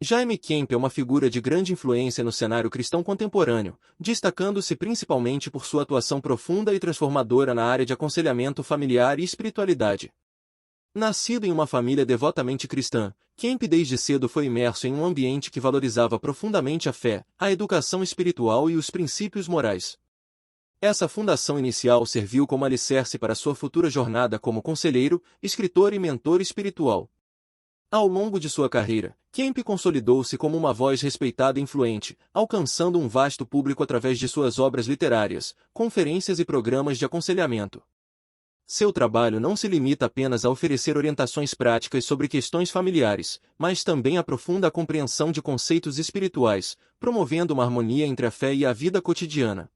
Jaime Kemp é uma figura de grande influência no cenário cristão contemporâneo, destacando-se principalmente por sua atuação profunda e transformadora na área de aconselhamento familiar e espiritualidade. Nascido em uma família devotamente cristã, Kemp desde cedo foi imerso em um ambiente que valorizava profundamente a fé, a educação espiritual e os princípios morais. Essa fundação inicial serviu como alicerce para sua futura jornada como conselheiro, escritor e mentor espiritual. Ao longo de sua carreira, Kemp consolidou-se como uma voz respeitada e influente, alcançando um vasto público através de suas obras literárias, conferências e programas de aconselhamento. Seu trabalho não se limita apenas a oferecer orientações práticas sobre questões familiares, mas também aprofunda a compreensão de conceitos espirituais, promovendo uma harmonia entre a fé e a vida cotidiana.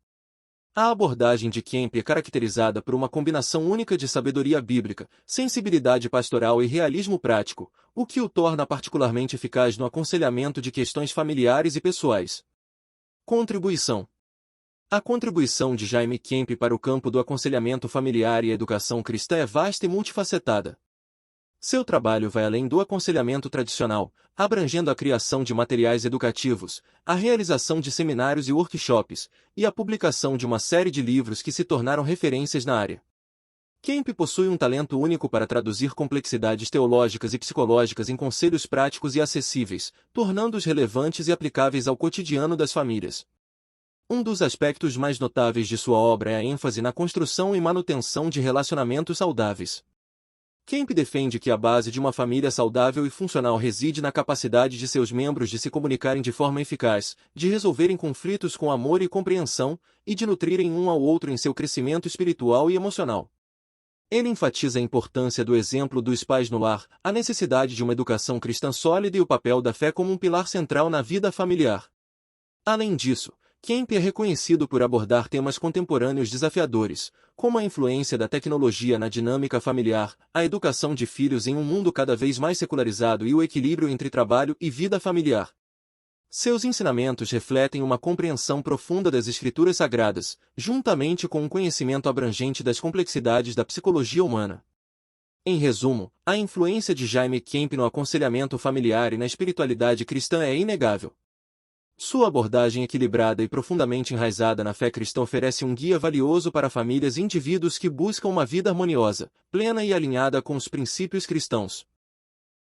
A abordagem de Kemp é caracterizada por uma combinação única de sabedoria bíblica, sensibilidade pastoral e realismo prático, o que o torna particularmente eficaz no aconselhamento de questões familiares e pessoais. Contribuição. A contribuição de Jaime Kemp para o campo do aconselhamento familiar e educação cristã é vasta e multifacetada. Seu trabalho vai além do aconselhamento tradicional, abrangendo a criação de materiais educativos, a realização de seminários e workshops, e a publicação de uma série de livros que se tornaram referências na área. Kemp possui um talento único para traduzir complexidades teológicas e psicológicas em conselhos práticos e acessíveis, tornando-os relevantes e aplicáveis ao cotidiano das famílias. Um dos aspectos mais notáveis de sua obra é a ênfase na construção e manutenção de relacionamentos saudáveis. Kemp defende que a base de uma família saudável e funcional reside na capacidade de seus membros de se comunicarem de forma eficaz, de resolverem conflitos com amor e compreensão, e de nutrirem um ao outro em seu crescimento espiritual e emocional. Ele enfatiza a importância do exemplo dos pais no lar, a necessidade de uma educação cristã sólida e o papel da fé como um pilar central na vida familiar. Além disso, Kemp é reconhecido por abordar temas contemporâneos desafiadores, como a influência da tecnologia na dinâmica familiar, a educação de filhos em um mundo cada vez mais secularizado e o equilíbrio entre trabalho e vida familiar. Seus ensinamentos refletem uma compreensão profunda das Escrituras Sagradas, juntamente com um conhecimento abrangente das complexidades da psicologia humana. Em resumo, a influência de Jaime Kemp no aconselhamento familiar e na espiritualidade cristã é inegável. Sua abordagem equilibrada e profundamente enraizada na fé cristã oferece um guia valioso para famílias e indivíduos que buscam uma vida harmoniosa, plena e alinhada com os princípios cristãos.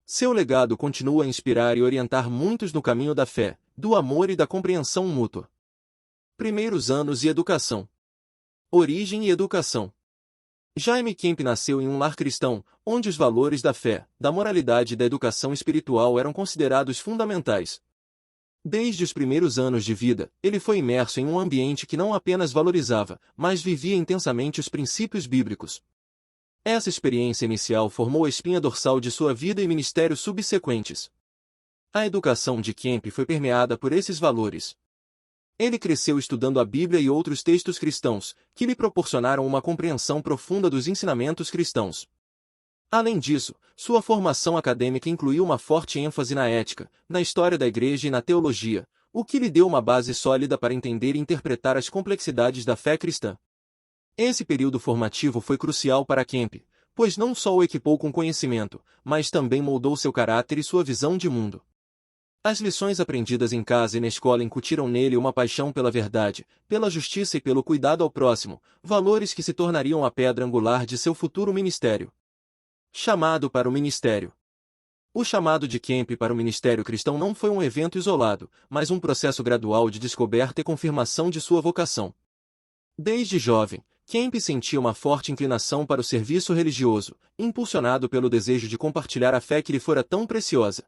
Seu legado continua a inspirar e orientar muitos no caminho da fé, do amor e da compreensão mútua. Primeiros anos e educação. Origem e educação. Jaime Kemp nasceu em um lar cristão, onde os valores da fé, da moralidade e da educação espiritual eram considerados fundamentais. Desde os primeiros anos de vida, ele foi imerso em um ambiente que não apenas valorizava, mas vivia intensamente os princípios bíblicos. Essa experiência inicial formou a espinha dorsal de sua vida e ministérios subsequentes. A educação de Kemp foi permeada por esses valores. Ele cresceu estudando a Bíblia e outros textos cristãos, que lhe proporcionaram uma compreensão profunda dos ensinamentos cristãos. Além disso, sua formação acadêmica incluiu uma forte ênfase na ética, na história da Igreja e na teologia, o que lhe deu uma base sólida para entender e interpretar as complexidades da fé cristã. Esse período formativo foi crucial para Kemp, pois não só o equipou com conhecimento, mas também moldou seu caráter e sua visão de mundo. As lições aprendidas em casa e na escola incutiram nele uma paixão pela verdade, pela justiça e pelo cuidado ao próximo, valores que se tornariam a pedra angular de seu futuro ministério. Chamado para o ministério. O chamado de Kemp para o ministério cristão não foi um evento isolado, mas um processo gradual de descoberta e confirmação de sua vocação. Desde jovem, Kemp sentia uma forte inclinação para o serviço religioso, impulsionado pelo desejo de compartilhar a fé que lhe fora tão preciosa.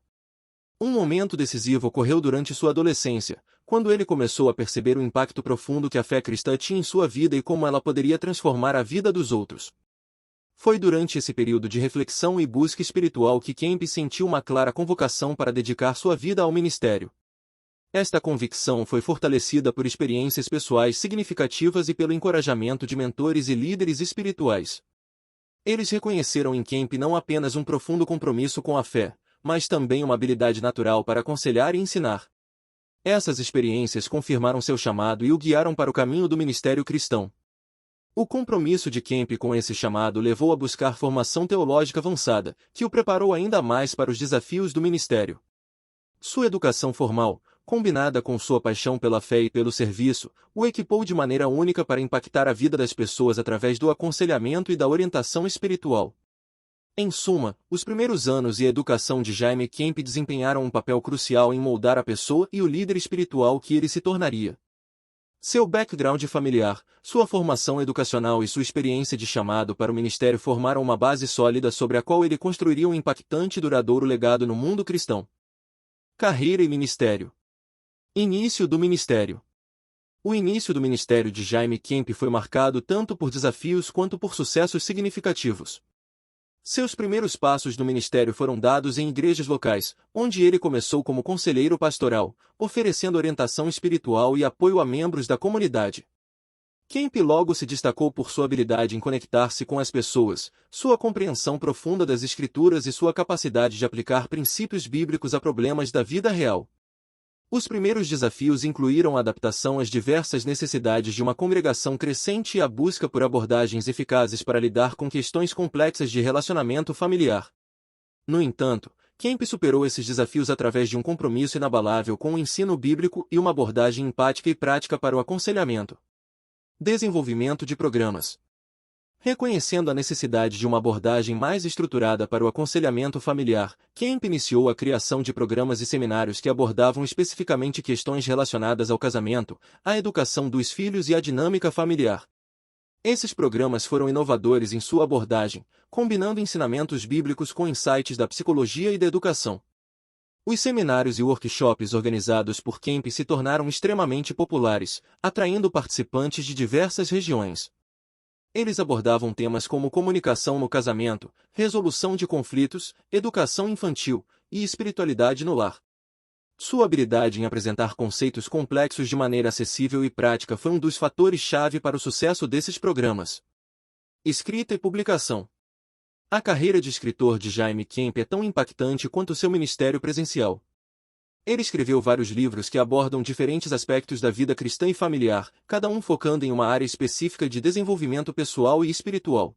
Um momento decisivo ocorreu durante sua adolescência, quando ele começou a perceber o impacto profundo que a fé cristã tinha em sua vida e como ela poderia transformar a vida dos outros. Foi durante esse período de reflexão e busca espiritual que Kemp sentiu uma clara convocação para dedicar sua vida ao ministério. Esta convicção foi fortalecida por experiências pessoais significativas e pelo encorajamento de mentores e líderes espirituais. Eles reconheceram em Kemp não apenas um profundo compromisso com a fé, mas também uma habilidade natural para aconselhar e ensinar. Essas experiências confirmaram seu chamado e o guiaram para o caminho do ministério cristão. O compromisso de Kemp com esse chamado levou a buscar formação teológica avançada, que o preparou ainda mais para os desafios do ministério. Sua educação formal, combinada com sua paixão pela fé e pelo serviço, o equipou de maneira única para impactar a vida das pessoas através do aconselhamento e da orientação espiritual. Em suma, os primeiros anos e a educação de Jaime Kemp desempenharam um papel crucial em moldar a pessoa e o líder espiritual que ele se tornaria. Seu background familiar, sua formação educacional e sua experiência de chamado para o ministério formaram uma base sólida sobre a qual ele construiria um impactante e duradouro legado no mundo cristão. Carreira e ministério. Início do ministério. O início do ministério de Jaime Kemp foi marcado tanto por desafios quanto por sucessos significativos. Seus primeiros passos no ministério foram dados em igrejas locais, onde ele começou como conselheiro pastoral, oferecendo orientação espiritual e apoio a membros da comunidade. Kemp logo se destacou por sua habilidade em conectar-se com as pessoas, sua compreensão profunda das Escrituras e sua capacidade de aplicar princípios bíblicos a problemas da vida real. Os primeiros desafios incluíram a adaptação às diversas necessidades de uma congregação crescente e a busca por abordagens eficazes para lidar com questões complexas de relacionamento familiar. No entanto, Kemp superou esses desafios através de um compromisso inabalável com o ensino bíblico e uma abordagem empática e prática para o aconselhamento. Desenvolvimento de programas. Reconhecendo a necessidade de uma abordagem mais estruturada para o aconselhamento familiar, Kemp iniciou a criação de programas e seminários que abordavam especificamente questões relacionadas ao casamento, à educação dos filhos e à dinâmica familiar. Esses programas foram inovadores em sua abordagem, combinando ensinamentos bíblicos com insights da psicologia e da educação. Os seminários e workshops organizados por Kemp se tornaram extremamente populares, atraindo participantes de diversas regiões. Eles abordavam temas como comunicação no casamento, resolução de conflitos, educação infantil e espiritualidade no lar. Sua habilidade em apresentar conceitos complexos de maneira acessível e prática foi um dos fatores-chave para o sucesso desses programas. Escrita e publicação. A carreira de escritor de Jaime Kemp é tão impactante quanto seu ministério presencial. Ele escreveu vários livros que abordam diferentes aspectos da vida cristã e familiar, cada um focando em uma área específica de desenvolvimento pessoal e espiritual.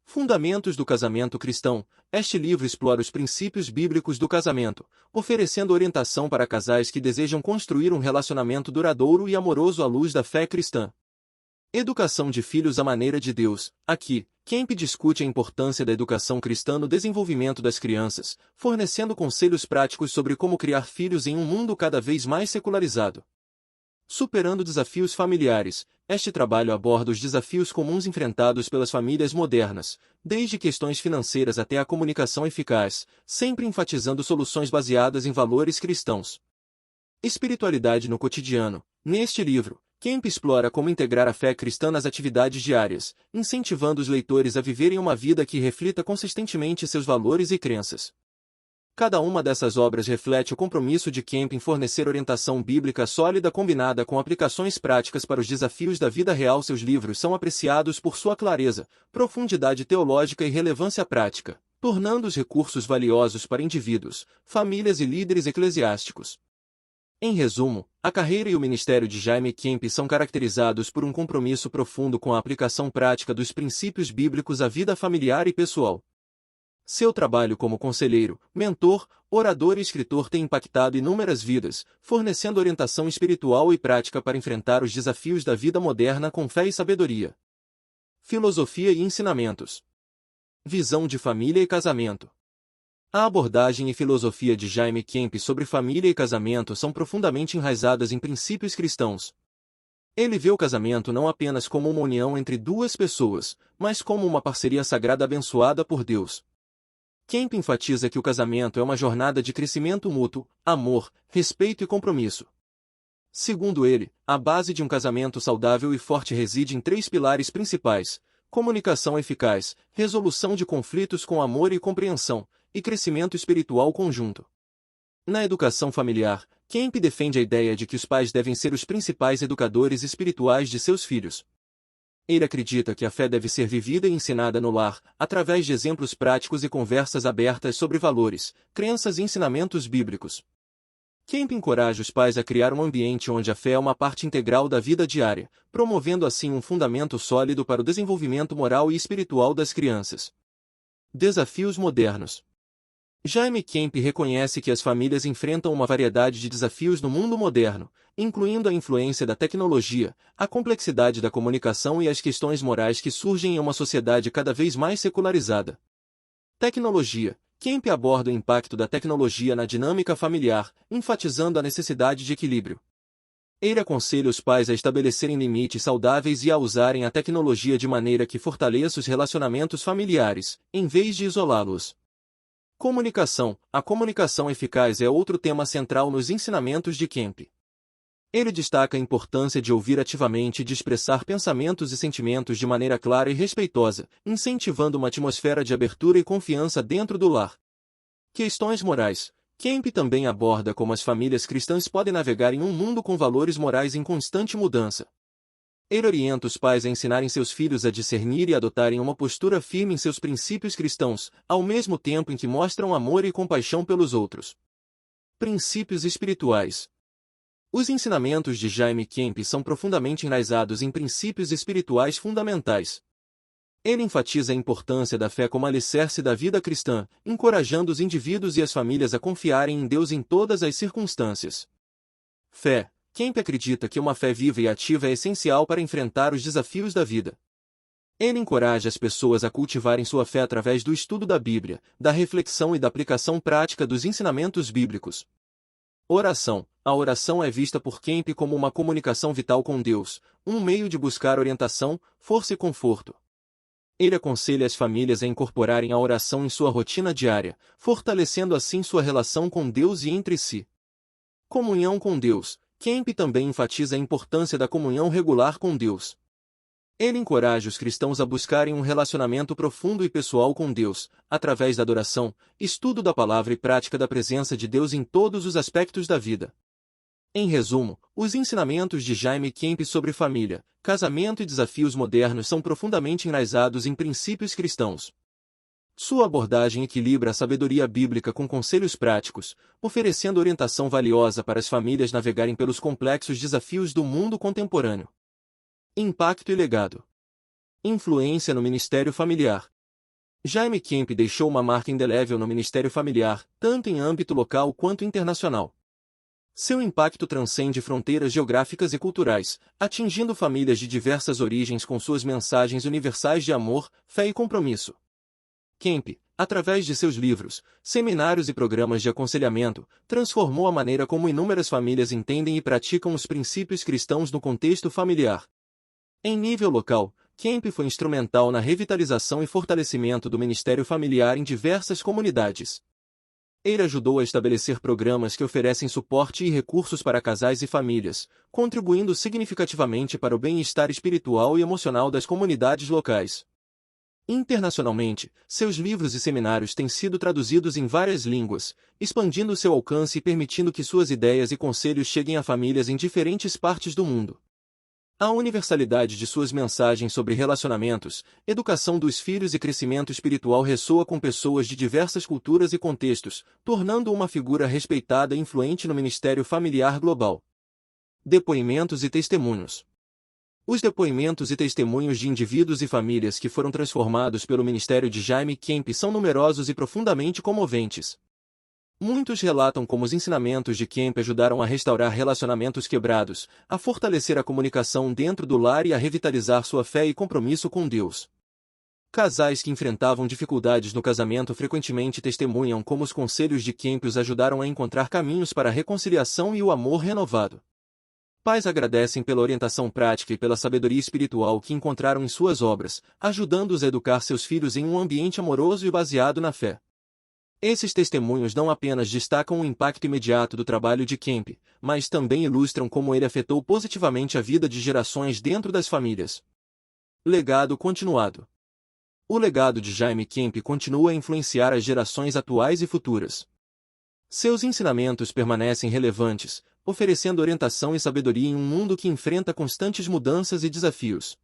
Fundamentos do Casamento Cristão. Este livro explora os princípios bíblicos do casamento, oferecendo orientação para casais que desejam construir um relacionamento duradouro e amoroso à luz da fé cristã. Educação de filhos à maneira de Deus. Aqui, Kemp discute a importância da educação cristã no desenvolvimento das crianças, fornecendo conselhos práticos sobre como criar filhos em um mundo cada vez mais secularizado. Superando desafios familiares. Este trabalho aborda os desafios comuns enfrentados pelas famílias modernas, desde questões financeiras até a comunicação eficaz, sempre enfatizando soluções baseadas em valores cristãos. Espiritualidade no cotidiano. Neste livro, Kemp explora como integrar a fé cristã nas atividades diárias, incentivando os leitores a viverem uma vida que reflita consistentemente seus valores e crenças. Cada uma dessas obras reflete o compromisso de Kemp em fornecer orientação bíblica sólida combinada com aplicações práticas para os desafios da vida real. Seus livros são apreciados por sua clareza, profundidade teológica e relevância prática, tornando os recursos valiosos para indivíduos, famílias e líderes eclesiásticos. Em resumo, a carreira e o ministério de Jaime Kemp são caracterizados por um compromisso profundo com a aplicação prática dos princípios bíblicos à vida familiar e pessoal. Seu trabalho como conselheiro, mentor, orador e escritor tem impactado inúmeras vidas, fornecendo orientação espiritual e prática para enfrentar os desafios da vida moderna com fé e sabedoria. Filosofia e ensinamentos. Visão de família e casamento. A abordagem e filosofia de Jaime Kemp sobre família e casamento são profundamente enraizadas em princípios cristãos. Ele vê o casamento não apenas como uma união entre duas pessoas, mas como uma parceria sagrada abençoada por Deus. Kemp enfatiza que o casamento é uma jornada de crescimento mútuo, amor, respeito e compromisso. Segundo ele, a base de um casamento saudável e forte reside em 3 pilares principais: comunicação eficaz, resolução de conflitos com amor e compreensão, e crescimento espiritual conjunto. Na educação familiar, Kemp defende a ideia de que os pais devem ser os principais educadores espirituais de seus filhos. Ele acredita que a fé deve ser vivida e ensinada no lar, através de exemplos práticos e conversas abertas sobre valores, crenças e ensinamentos bíblicos. Kemp encoraja os pais a criar um ambiente onde a fé é uma parte integral da vida diária, promovendo assim um fundamento sólido para o desenvolvimento moral e espiritual das crianças. Desafios modernos. Jaime Kemp reconhece que as famílias enfrentam uma variedade de desafios no mundo moderno, incluindo a influência da tecnologia, a complexidade da comunicação e as questões morais que surgem em uma sociedade cada vez mais secularizada. Tecnologia. Kemp aborda o impacto da tecnologia na dinâmica familiar, enfatizando a necessidade de equilíbrio. Ele aconselha os pais a estabelecerem limites saudáveis e a usarem a tecnologia de maneira que fortaleça os relacionamentos familiares, em vez de isolá-los. Comunicação. A comunicação eficaz é outro tema central nos ensinamentos de Kemp. Ele destaca a importância de ouvir ativamente e de expressar pensamentos e sentimentos de maneira clara e respeitosa, incentivando uma atmosfera de abertura e confiança dentro do lar. Questões morais. Kemp também aborda como as famílias cristãs podem navegar em um mundo com valores morais em constante mudança. Ele orienta os pais a ensinarem seus filhos a discernir e adotarem uma postura firme em seus princípios cristãos, ao mesmo tempo em que mostram amor e compaixão pelos outros. Princípios espirituais. Os ensinamentos de Jaime Kemp são profundamente enraizados em princípios espirituais fundamentais. Ele enfatiza a importância da fé como alicerce da vida cristã, encorajando os indivíduos e as famílias a confiarem em Deus em todas as circunstâncias. Fé. Kemp acredita que uma fé viva e ativa é essencial para enfrentar os desafios da vida. Ele encoraja as pessoas a cultivarem sua fé através do estudo da Bíblia, da reflexão e da aplicação prática dos ensinamentos bíblicos. Oração. A oração é vista por Kemp como uma comunicação vital com Deus, um meio de buscar orientação, força e conforto. Ele aconselha as famílias a incorporarem a oração em sua rotina diária, fortalecendo assim sua relação com Deus e entre si. Comunhão com Deus. Kemp também enfatiza a importância da comunhão regular com Deus. Ele encoraja os cristãos a buscarem um relacionamento profundo e pessoal com Deus, através da adoração, estudo da palavra e prática da presença de Deus em todos os aspectos da vida. Em resumo, os ensinamentos de Jaime Kemp sobre família, casamento e desafios modernos são profundamente enraizados em princípios cristãos. Sua abordagem equilibra a sabedoria bíblica com conselhos práticos, oferecendo orientação valiosa para as famílias navegarem pelos complexos desafios do mundo contemporâneo. Impacto e legado. Influência no ministério familiar. Jaime Kemp deixou uma marca indelével no ministério familiar, tanto em âmbito local quanto internacional. Seu impacto transcende fronteiras geográficas e culturais, atingindo famílias de diversas origens com suas mensagens universais de amor, fé e compromisso. Kemp, através de seus livros, seminários e programas de aconselhamento, transformou a maneira como inúmeras famílias entendem e praticam os princípios cristãos no contexto familiar. Em nível local, Kemp foi instrumental na revitalização e fortalecimento do ministério familiar em diversas comunidades. Ele ajudou a estabelecer programas que oferecem suporte e recursos para casais e famílias, contribuindo significativamente para o bem-estar espiritual e emocional das comunidades locais. Internacionalmente, seus livros e seminários têm sido traduzidos em várias línguas, expandindo seu alcance e permitindo que suas ideias e conselhos cheguem a famílias em diferentes partes do mundo. A universalidade de suas mensagens sobre relacionamentos, educação dos filhos e crescimento espiritual ressoa com pessoas de diversas culturas e contextos, tornando-o uma figura respeitada e influente no ministério familiar global. Depoimentos e testemunhos. Os depoimentos e testemunhos de indivíduos e famílias que foram transformados pelo ministério de Jaime Kemp são numerosos e profundamente comoventes. Muitos relatam como os ensinamentos de Kemp ajudaram a restaurar relacionamentos quebrados, a fortalecer a comunicação dentro do lar e a revitalizar sua fé e compromisso com Deus. Casais que enfrentavam dificuldades no casamento frequentemente testemunham como os conselhos de Kemp os ajudaram a encontrar caminhos para a reconciliação e o amor renovado. Pais agradecem pela orientação prática e pela sabedoria espiritual que encontraram em suas obras, ajudando-os a educar seus filhos em um ambiente amoroso e baseado na fé. Esses testemunhos não apenas destacam o impacto imediato do trabalho de Kemp, mas também ilustram como ele afetou positivamente a vida de gerações dentro das famílias. Legado continuado. O legado de Jaime Kemp continua a influenciar as gerações atuais e futuras. Seus ensinamentos permanecem relevantes, oferecendo orientação e sabedoria em um mundo que enfrenta constantes mudanças e desafios.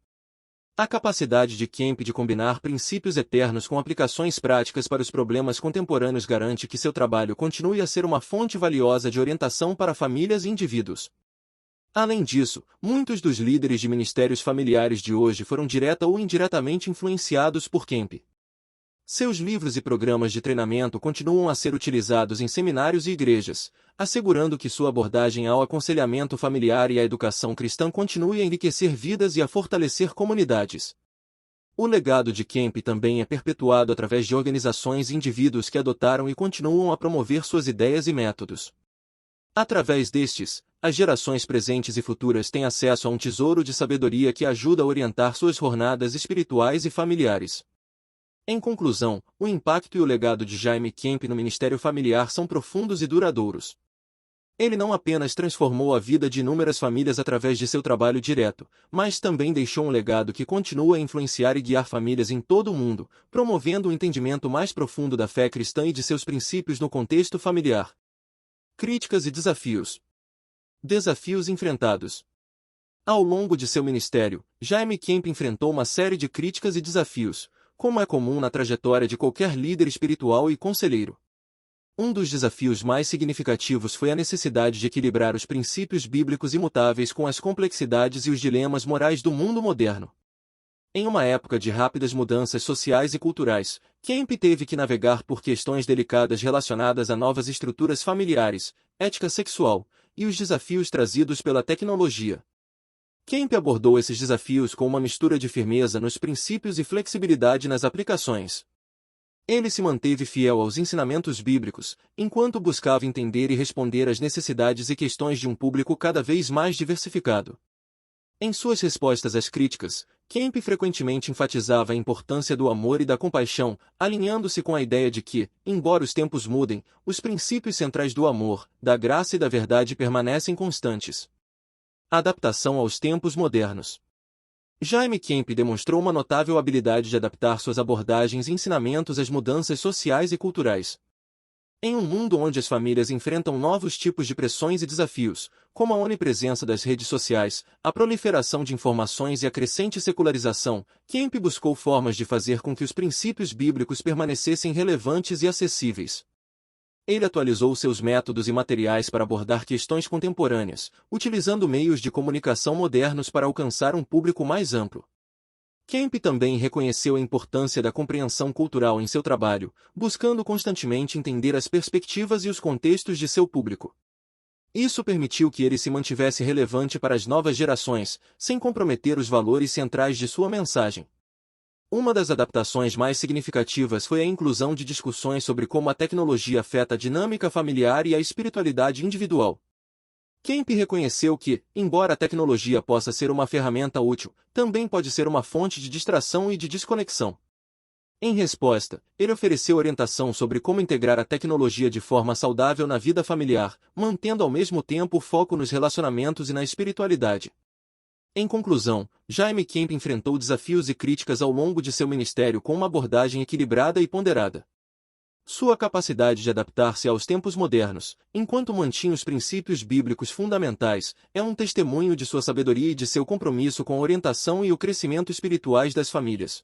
A capacidade de Kemp de combinar princípios eternos com aplicações práticas para os problemas contemporâneos garante que seu trabalho continue a ser uma fonte valiosa de orientação para famílias e indivíduos. Além disso, muitos dos líderes de ministérios familiares de hoje foram direta ou indiretamente influenciados por Kemp. Seus livros e programas de treinamento continuam a ser utilizados em seminários e igrejas, assegurando que sua abordagem ao aconselhamento familiar e à educação cristã continue a enriquecer vidas e a fortalecer comunidades. O legado de Kemp também é perpetuado através de organizações e indivíduos que adotaram e continuam a promover suas ideias e métodos. Através destes, as gerações presentes e futuras têm acesso a um tesouro de sabedoria que ajuda a orientar suas jornadas espirituais e familiares. Em conclusão, o impacto e o legado de Jaime Kemp no ministério familiar são profundos e duradouros. Ele não apenas transformou a vida de inúmeras famílias através de seu trabalho direto, mas também deixou um legado que continua a influenciar e guiar famílias em todo o mundo, promovendo um entendimento mais profundo da fé cristã e de seus princípios no contexto familiar. Críticas e desafios. Desafios enfrentados. Ao longo de seu ministério, Jaime Kemp enfrentou uma série de críticas e desafios, como é comum na trajetória de qualquer líder espiritual e conselheiro. Um dos desafios mais significativos foi a necessidade de equilibrar os princípios bíblicos imutáveis com as complexidades e os dilemas morais do mundo moderno. Em uma época de rápidas mudanças sociais e culturais, Kemp teve que navegar por questões delicadas relacionadas a novas estruturas familiares, ética sexual, e os desafios trazidos pela tecnologia. Kemp abordou esses desafios com uma mistura de firmeza nos princípios e flexibilidade nas aplicações. Ele se manteve fiel aos ensinamentos bíblicos, enquanto buscava entender e responder às necessidades e questões de um público cada vez mais diversificado. Em suas respostas às críticas, Kemp frequentemente enfatizava a importância do amor e da compaixão, alinhando-se com a ideia de que, embora os tempos mudem, os princípios centrais do amor, da graça e da verdade permanecem constantes. Adaptação aos tempos modernos. Jaime Kemp demonstrou uma notável habilidade de adaptar suas abordagens e ensinamentos às mudanças sociais e culturais. Em um mundo onde as famílias enfrentam novos tipos de pressões e desafios, como a onipresença das redes sociais, a proliferação de informações e a crescente secularização, Kemp buscou formas de fazer com que os princípios bíblicos permanecessem relevantes e acessíveis. Ele atualizou seus métodos e materiais para abordar questões contemporâneas, utilizando meios de comunicação modernos para alcançar um público mais amplo. Kemp também reconheceu a importância da compreensão cultural em seu trabalho, buscando constantemente entender as perspectivas e os contextos de seu público. Isso permitiu que ele se mantivesse relevante para as novas gerações, sem comprometer os valores centrais de sua mensagem. Uma das adaptações mais significativas foi a inclusão de discussões sobre como a tecnologia afeta a dinâmica familiar e a espiritualidade individual. Kemp reconheceu que, embora a tecnologia possa ser uma ferramenta útil, também pode ser uma fonte de distração e de desconexão. Em resposta, ele ofereceu orientação sobre como integrar a tecnologia de forma saudável na vida familiar, mantendo ao mesmo tempo o foco nos relacionamentos e na espiritualidade. Em conclusão, Jaime Kemp enfrentou desafios e críticas ao longo de seu ministério com uma abordagem equilibrada e ponderada. Sua capacidade de adaptar-se aos tempos modernos, enquanto mantinha os princípios bíblicos fundamentais, é um testemunho de sua sabedoria e de seu compromisso com a orientação e o crescimento espirituais das famílias.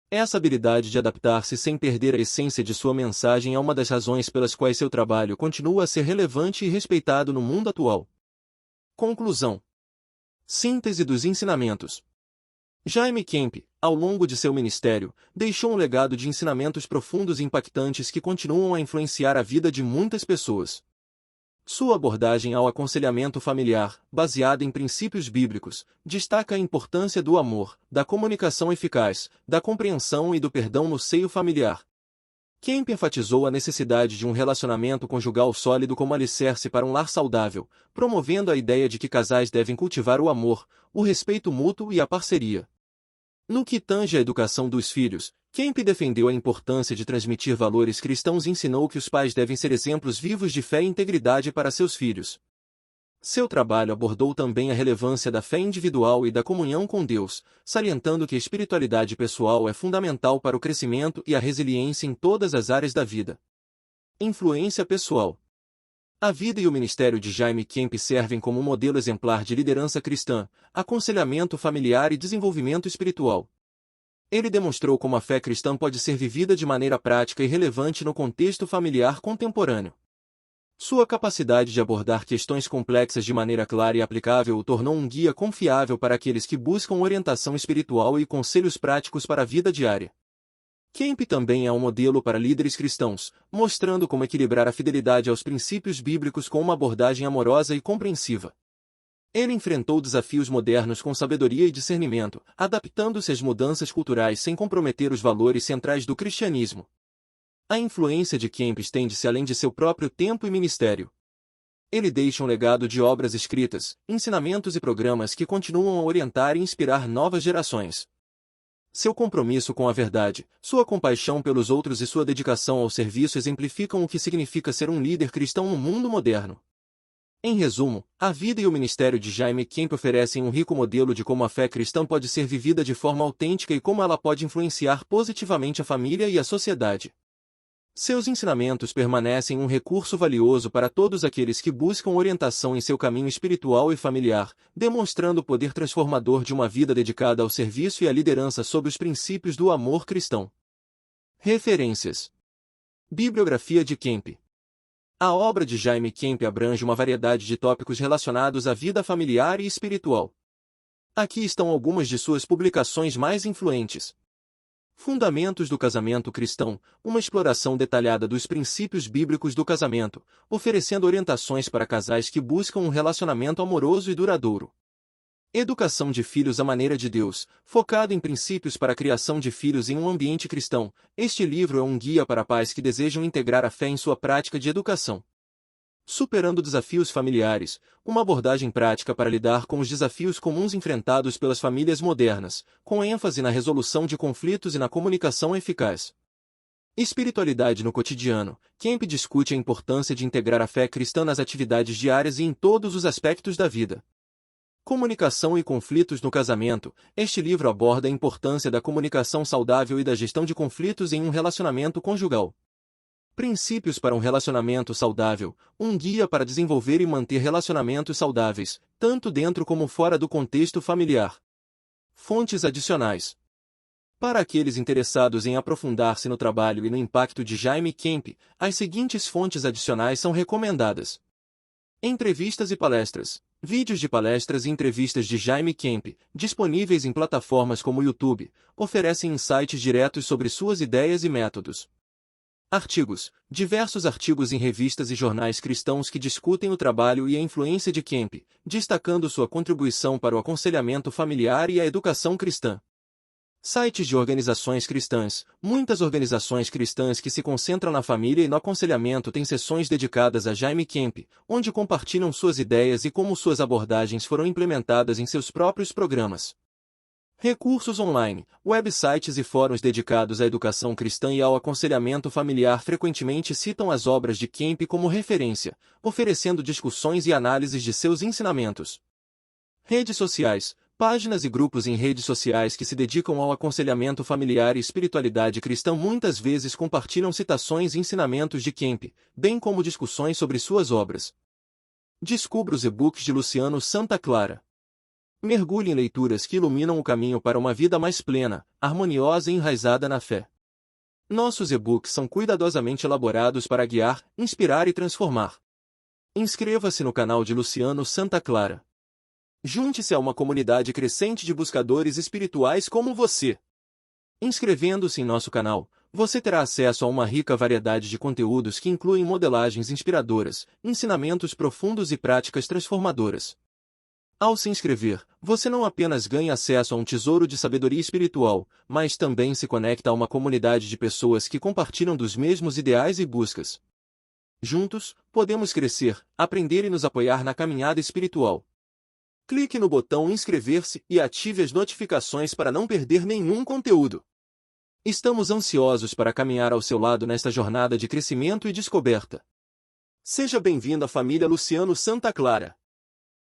Essa habilidade de adaptar-se sem perder a essência de sua mensagem é uma das razões pelas quais seu trabalho continua a ser relevante e respeitado no mundo atual. Conclusão. Síntese dos ensinamentos. Jaime Kemp, ao longo de seu ministério, deixou um legado de ensinamentos profundos e impactantes que continuam a influenciar a vida de muitas pessoas. Sua abordagem ao aconselhamento familiar, baseada em princípios bíblicos, destaca a importância do amor, da comunicação eficaz, da compreensão e do perdão no seio familiar. Kemp enfatizou a necessidade de um relacionamento conjugal sólido como alicerce para um lar saudável, promovendo a ideia de que casais devem cultivar o amor, o respeito mútuo e a parceria. No que tange à educação dos filhos, Kemp defendeu a importância de transmitir valores cristãos e ensinou que os pais devem ser exemplos vivos de fé e integridade para seus filhos. Seu trabalho abordou também a relevância da fé individual e da comunhão com Deus, salientando que a espiritualidade pessoal é fundamental para o crescimento e a resiliência em todas as áreas da vida. Influência pessoal. A vida e o ministério de Jaime Kemp servem como um modelo exemplar de liderança cristã, aconselhamento familiar e desenvolvimento espiritual. Ele demonstrou como a fé cristã pode ser vivida de maneira prática e relevante no contexto familiar contemporâneo. Sua capacidade de abordar questões complexas de maneira clara e aplicável o tornou um guia confiável para aqueles que buscam orientação espiritual e conselhos práticos para a vida diária. Camp também é um modelo para líderes cristãos, mostrando como equilibrar a fidelidade aos princípios bíblicos com uma abordagem amorosa e compreensiva. Ele enfrentou desafios modernos com sabedoria e discernimento, adaptando-se às mudanças culturais sem comprometer os valores centrais do cristianismo. A influência de Camp estende-se além de seu próprio tempo e ministério. Ele deixa um legado de obras escritas, ensinamentos e programas que continuam a orientar e inspirar novas gerações. Seu compromisso com a verdade, sua compaixão pelos outros e sua dedicação ao serviço exemplificam o que significa ser um líder cristão no mundo moderno. Em resumo, a vida e o ministério de Jaime Camp oferecem um rico modelo de como a fé cristã pode ser vivida de forma autêntica e como ela pode influenciar positivamente a família e a sociedade. Seus ensinamentos permanecem um recurso valioso para todos aqueles que buscam orientação em seu caminho espiritual e familiar, demonstrando o poder transformador de uma vida dedicada ao serviço e à liderança sob os princípios do amor cristão. Referências: Bibliografia de Camp. A obra de Jaime Camp abrange uma variedade de tópicos relacionados à vida familiar e espiritual. Aqui estão algumas de suas publicações mais influentes. Fundamentos do casamento cristão, uma exploração detalhada dos princípios bíblicos do casamento, oferecendo orientações para casais que buscam um relacionamento amoroso e duradouro. Educação de filhos à maneira de Deus, focado em princípios para a criação de filhos em um ambiente cristão. Este livro é um guia para pais que desejam integrar a fé em sua prática de educação. Superando desafios familiares, uma abordagem prática para lidar com os desafios comuns enfrentados pelas famílias modernas, com ênfase na resolução de conflitos e na comunicação eficaz. Espiritualidade no cotidiano. Camp discute a importância de integrar a fé cristã nas atividades diárias e em todos os aspectos da vida. Comunicação e conflitos no casamento. Este livro aborda a importância da comunicação saudável e da gestão de conflitos em um relacionamento conjugal. Princípios para um relacionamento saudável, um guia para desenvolver e manter relacionamentos saudáveis, tanto dentro como fora do contexto familiar. Fontes adicionais. Para aqueles interessados em aprofundar-se no trabalho e no impacto de Jaime Camp, as seguintes fontes adicionais são recomendadas. Entrevistas e palestras. Vídeos de palestras e entrevistas de Jaime Camp, disponíveis em plataformas como o YouTube, oferecem insights diretos sobre suas ideias e métodos. Artigos. Diversos artigos em revistas e jornais cristãos que discutem o trabalho e a influência de Camp, destacando sua contribuição para o aconselhamento familiar e a educação cristã. Sites de organizações cristãs. Muitas organizações cristãs que se concentram na família e no aconselhamento têm sessões dedicadas a Jaime Camp, onde compartilham suas ideias e como suas abordagens foram implementadas em seus próprios programas. Recursos online, websites e fóruns dedicados à educação cristã e ao aconselhamento familiar frequentemente citam as obras de Camp como referência, oferecendo discussões e análises de seus ensinamentos. Redes sociais, páginas e grupos em redes sociais que se dedicam ao aconselhamento familiar e espiritualidade cristã muitas vezes compartilham citações e ensinamentos de Camp, bem como discussões sobre suas obras. Descubra os e-books de Luciano Santa Clara. Mergulhe em leituras que iluminam o caminho para uma vida mais plena, harmoniosa e enraizada na fé. Nossos e-books são cuidadosamente elaborados para guiar, inspirar e transformar. Inscreva-se no canal de Luciano Santa Clara. Junte-se a uma comunidade crescente de buscadores espirituais como você. Inscrevendo-se em nosso canal, você terá acesso a uma rica variedade de conteúdos que incluem modelagens inspiradoras, ensinamentos profundos e práticas transformadoras. Ao se inscrever, você não apenas ganha acesso a um tesouro de sabedoria espiritual, mas também se conecta a uma comunidade de pessoas que compartilham dos mesmos ideais e buscas. Juntos, podemos crescer, aprender e nos apoiar na caminhada espiritual. Clique no botão inscrever-se e ative as notificações para não perder nenhum conteúdo. Estamos ansiosos para caminhar ao seu lado nesta jornada de crescimento e descoberta. Seja bem-vindo à família Luciano Santa Clara.